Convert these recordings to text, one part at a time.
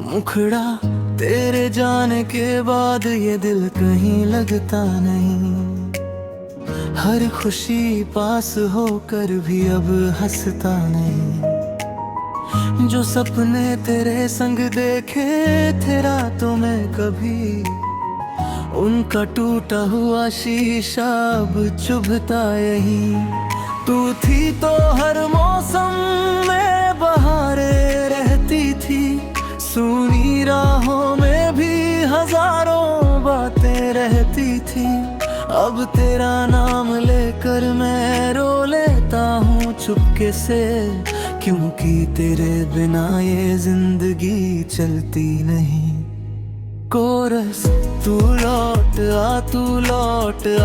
मुखड़ा तेरे जाने के बाद ये दिल कहीं लगता नहीं। हर खुशी पास होकर भी अब हंसता नहीं। जो सपने तेरे संग देखे थे रातों में कभी, उनका टूटा हुआ शीशा अब चुभता यही। तू थी तो हर मौसम में बहारें रहती थी। सूनी राहों में भी हजारों बातें रहती थी। अब तेरा नाम लेकर मैं रो लेता हूँ चुपके से, क्योंकि तेरे बिना ये जिंदगी चलती नहीं। कोरस तू लौट आ, तू लौट आ,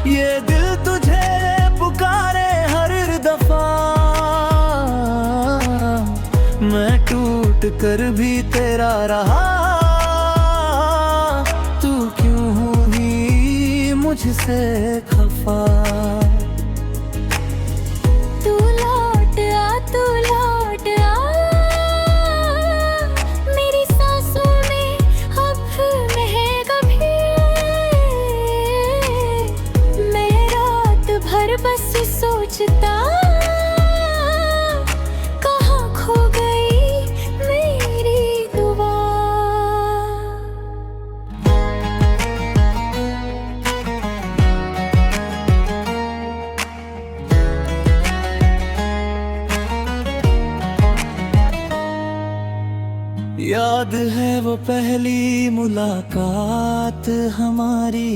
ये दिल तुझे पुकारे हर दफा। मैं टूट कर भी तेरा रहा, तू क्यों हुई मुझसे खफा। तू लौट आ, तू लौट आ, मेरी सांसों में अब महक भी। मैं रात भर बस सोचता, याद है वो पहली मुलाकात हमारी।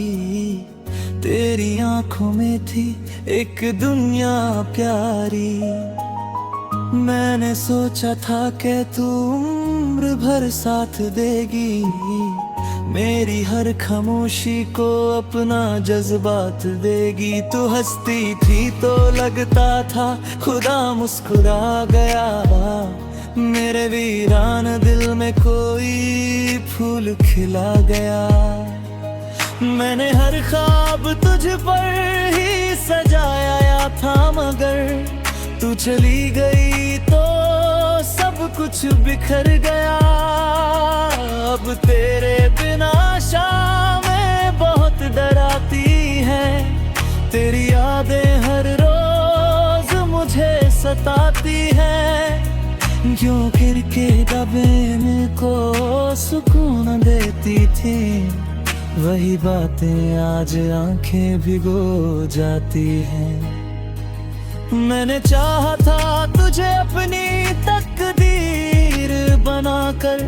तेरी आंखों में थी एक दुनिया प्यारी। मैंने सोचा था कि तू उम्र भर साथ देगी, मेरी हर खामोशी को अपना जज्बात देगी। तू हंसती थी तो लगता था खुदा मुस्कुरा गया। मेरे वीरान दिल में कोई फूल खिला गया। मैंने हर ख्वाब तुझ पर ही सजाया था, मगर तू चली गई तो सब कुछ बिखर गया। अब तेरे बिना शामें बहुत डराती हैं। तेरी यादें हर रोज मुझे सताती हैं। जो गिरके दबे को सुकून देती थी, वही बातें आज आंखें भिगो जाती हैं। मैंने चाहा था तुझे अपनी तकदीर बनाकर,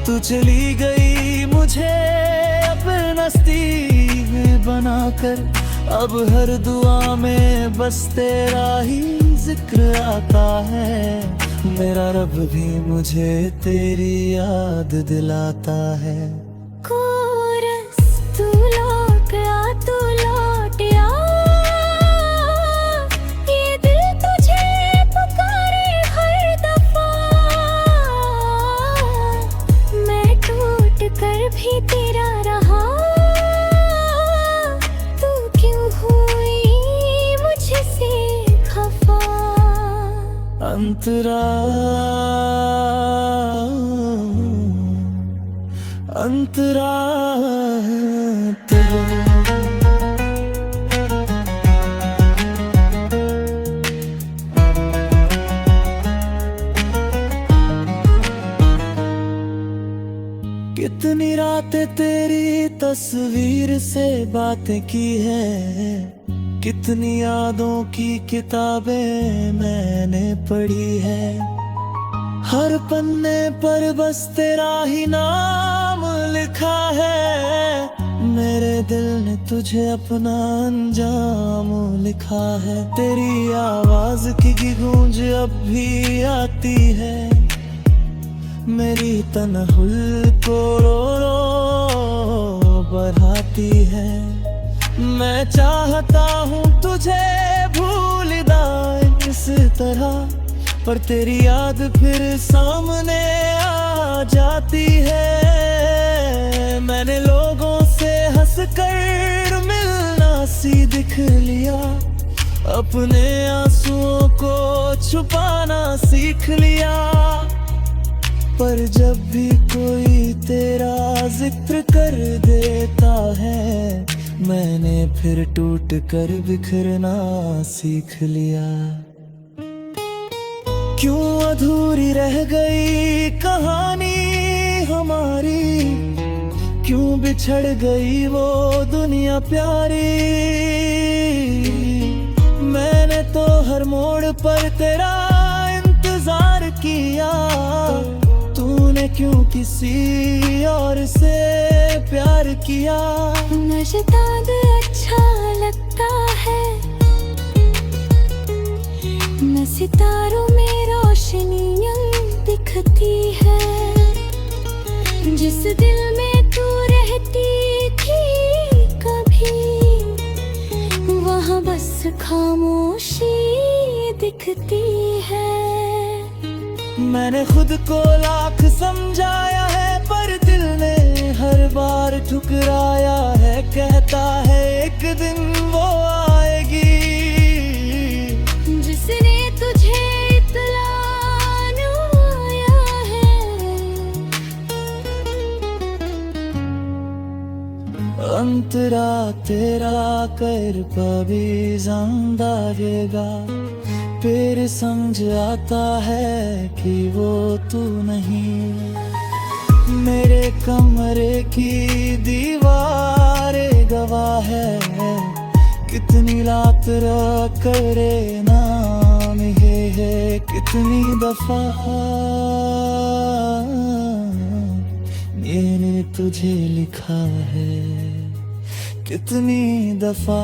तू चली गई मुझे अपना नसीब बनाकर। अब हर दुआ में बस तेरा ही जिक्र आता है। मेरा रब भी मुझे तेरी याद दिलाता है। कोरस तू लौट आ, तू लौट आ, ये दिल तुझे पुकारे हर दफा। मैं टूट कर भी तेरा रहा, तू क्यों हुई मुझसे खफा। अंतरा अंतरा कितनी रातें तेरी तस्वीर से बातें की है। कितनी यादों की किताबें मैंने पढ़ी है। हर पन्ने पर बस तेरा ही नाम लिखा है। मेरे दिल ने तुझे अपना अंजाम लिखा है। तेरी आवाज की गूंज अब भी आती है। मेरी तन्हुल को रो रो बढ़ाती है। मैं चाहता हूँ तुझे भूल जाए इस तरह, पर तेरी याद फिर सामने आ जाती है। मैंने लोगों से हंस कर सी दिख लिया, अपने आंसुओं को छुपाना सीख लिया। पर जब भी कोई तेरा जिक्र कर देता है, मैंने फिर टूट कर बिखरना सीख लिया। क्यों अधूरी रह गई कहानी हमारी, क्यों बिछड़ गई वो दुनिया प्यारी। मैंने तो हर मोड़ पर तेरा इंतजार किया, तूने क्यों किसी और से प्यार किया। नशताद अच्छा लगता है, न सितारों में रोशनियां दिखती है। जिस दिल में तू रहती थी कभी, वहाँ बस खामोशी दिखती है। मैंने खुद को लाख समझाया है, पर दिल ने हर बार ठुकराया है। कहता है एक दिन वो आएगी, जिसने तुझे इतलाया है। अंतरा तेरा कर पभी जिंदागा, फिर समझ आता है कि वो तू नहीं। मेरे कमरे की दीवारें गवाह है, कितनी रात करे नाम है। कितनी दफा मैंने तुझे लिखा है, कितनी दफा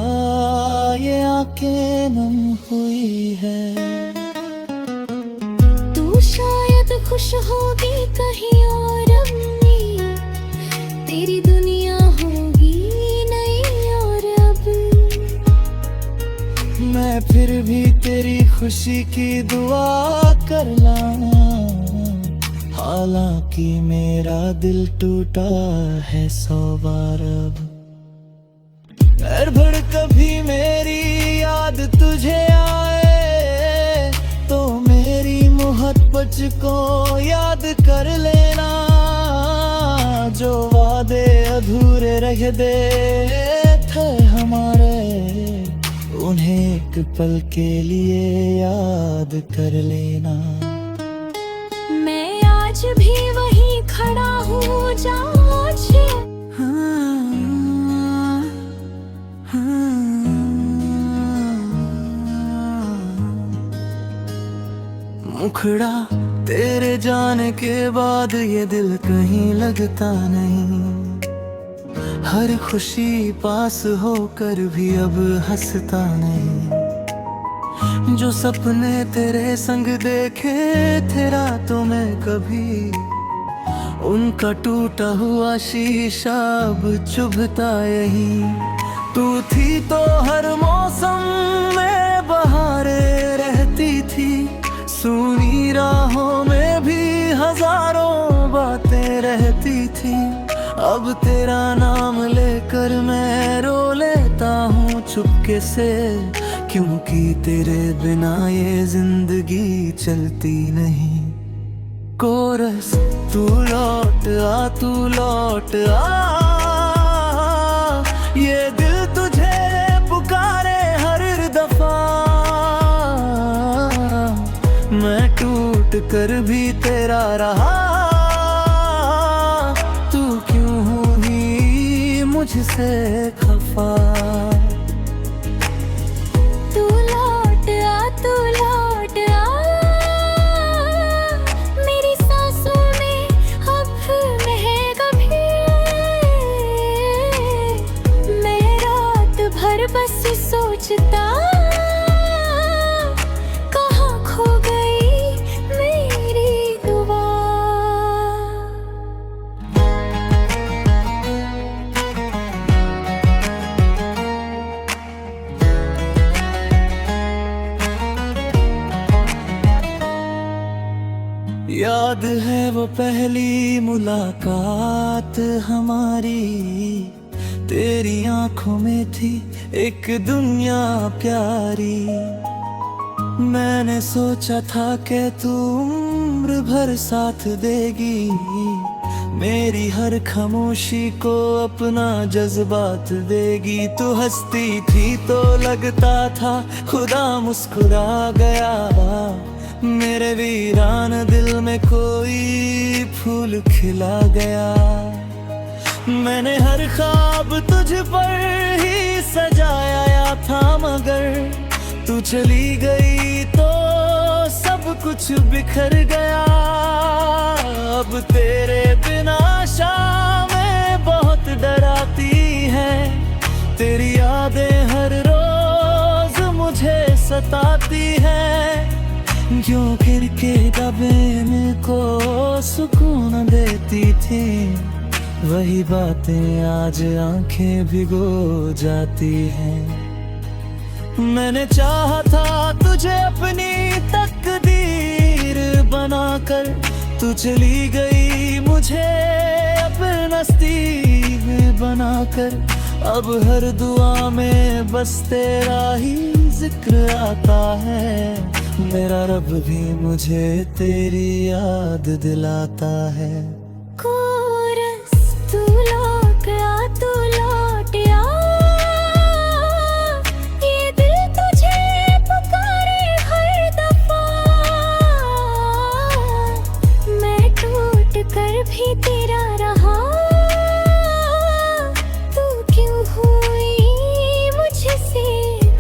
ये आंखें नम हुई है। तू शायद खुश होगी कहीं और अपनी, तेरी दुनिया होगी नई और अब। मैं फिर भी तेरी खुशी की दुआ कर लाना, हालांकि मेरा दिल टूटा है 100 बार अब। भड़ कभी मेरी याद तुझे आए, तो मेरी मोहब्बत को याद कर लेना। जो वादे अधूरे रह दे थे हमारे, उन्हें एक पल के लिए याद कर लेना। मैं आज भी वहीं खड़ा हूँ जहाँ मुखड़ा तेरे जाने के बाद ये दिल कहीं लगता नहीं। हर खुशी पास होकर भी अब हंसता नहीं। जो सपने तेरे संग देखे थे रातों में कभी, उनका टूटा हुआ शीशा अब चुभता यहीं। तू थी तो हर मौसम में बहारें रहती थी, सूनी राहों में भी हजारों बातें रहती थी। अब तेरा नाम लेकर मैं रो लेता हूँ चुपके से, क्योंकि तेरे बिना ये जिंदगी चलती नहीं। कोरस तू लौट आ, तू लौट आ, ये दिल तुझे पुकारे हर दफा। मैं टूट कर भी तेरा रहा, तू क्यों हुई मुझसे खफा। तू लौट आ, तू लौट आ, मेरी सांसों में अब महक भी। मैं रात भर बस सोचता, कहाँ खो गई मेरी दुआ। याद है वो पहली मुलाकात हमारी, तेरी आंखों में थी एक दुनिया प्यारी। मैंने सोचा था कि तू उम्र भर साथ देगी, मेरी हर खामोशी को अपना जज्बात देगी। तू हंसती थी तो लगता था खुदा मुस्कुरा गया, मेरे वीरान दिल में कोई फूल खिला गया। मैंने हर ख्वाब तुझ पर ही सजाया था, मगर तू चली गई तो सब कुछ बिखर गया। अब तेरे बिना शामें बहुत डराती है, तेरी यादें हर रोज मुझे सताती है। जो खिड़की दबे को सुकून देती थी, वही बातें आज आंखें भिगो जाती हैं। मैंने चाहा था तुझे अपनी तकदीर बनाकर, तू चली गई मुझे अपना नसीब बनाकर। अब हर दुआ में बस तेरा ही जिक्र आता है, मेरा रब भी मुझे तेरी याद दिलाता है। कोरस तू लौट आ, तू लौट आ, ये दिल तुझे पुकारे हर दफा। मैं टूट कर भी तेरा रहा, तू क्यों हुई मुझसे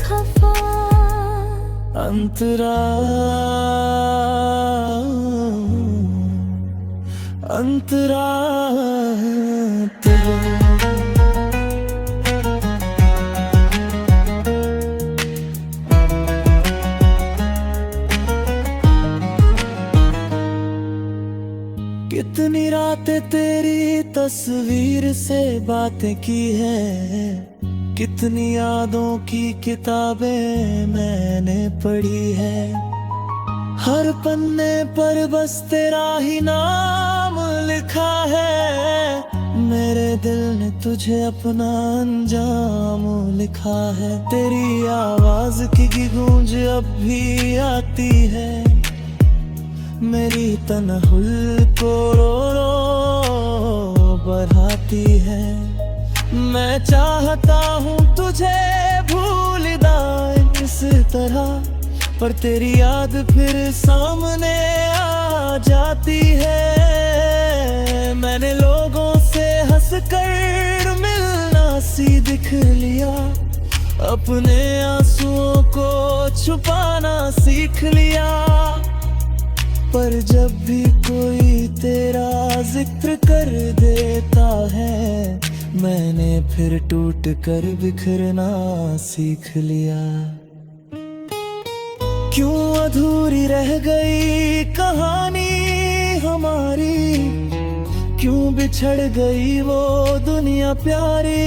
खफा। अंतरा अंतरा कितनी रातें तेरी तस्वीर से बातें की है, कितनी यादों की किताबें मैंने पढ़ी है। हर पन्ने पर बस तेरा ही नाम लिखा है, मेरे दिल ने तुझे अपना अंजाम लिखा है। तेरी आवाज की गूंज अब भी आती है, मेरी तन्हुल को रो रो बढ़ाती है। मैं चाहता हूँ तुझे भूल जाए इस तरह, पर तेरी याद फिर सामने आ जाती है। मैंने लोगों से हंसकर मिलना सीख लिया, अपने आंसुओं को छुपाना सीख लिया। पर जब भी कोई तेरा जिक्र कर देता है, मैंने फिर टूट कर बिखरना सीख लिया। क्यों अधूरी रह गई कहानी हमारी, क्यों बिछड़ गई वो दुनिया प्यारी।